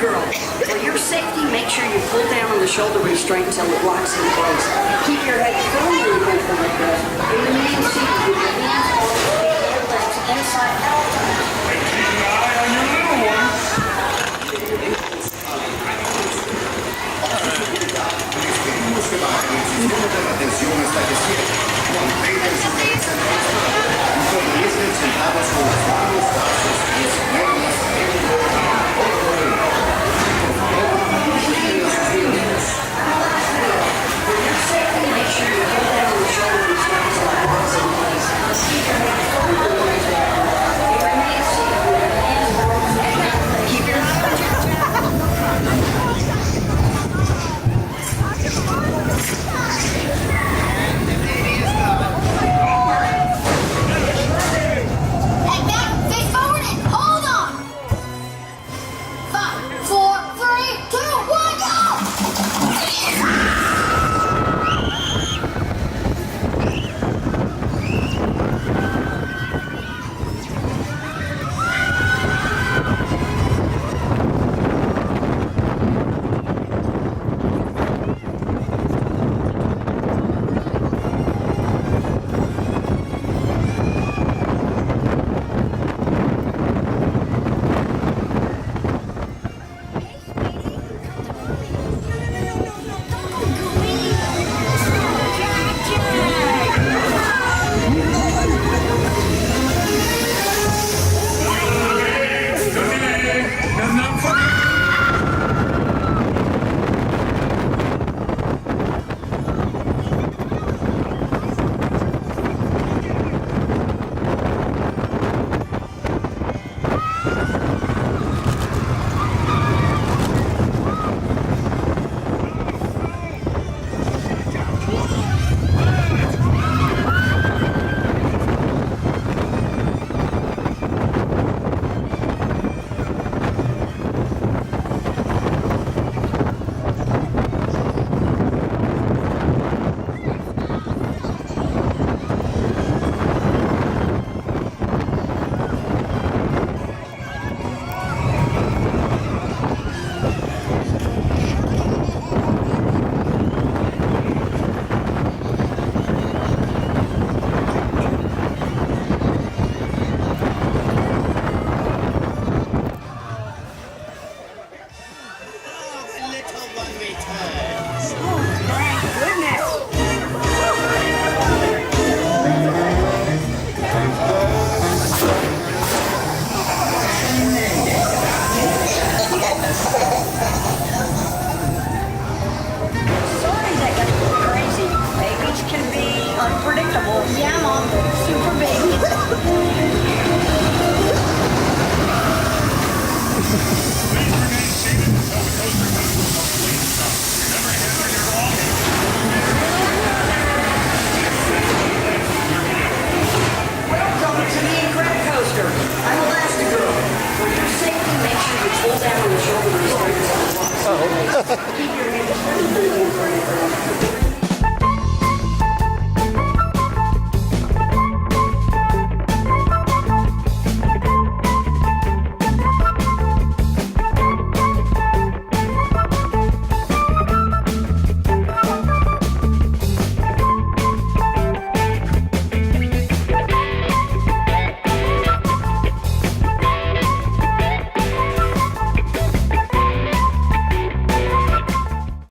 girl. For your safety, make sure you pull down on the shoulder restraint until it locks in place. Keep your head firmly against the headrest. In the main seat, with your hands on the feet and legs inside out. Keep an eye on your little one. Atención hasta que cierre. Mantengan su cabeza en alto y permanezcan sentados con las manos, brazos, pies y piernas en el Make sure you pull down on the shoulder restraint until it locks in place. Keep your head firmly against the headrest. In the main seat, with your hands on the feet and legs. Keep your unpredictable. Yeah, Mom. Super babies. Welcome to the Incredicoaster. I'm Elastigirl. For your safety, make sure you pull down on the shoulder restraints. Keep your hands firmly in front of you.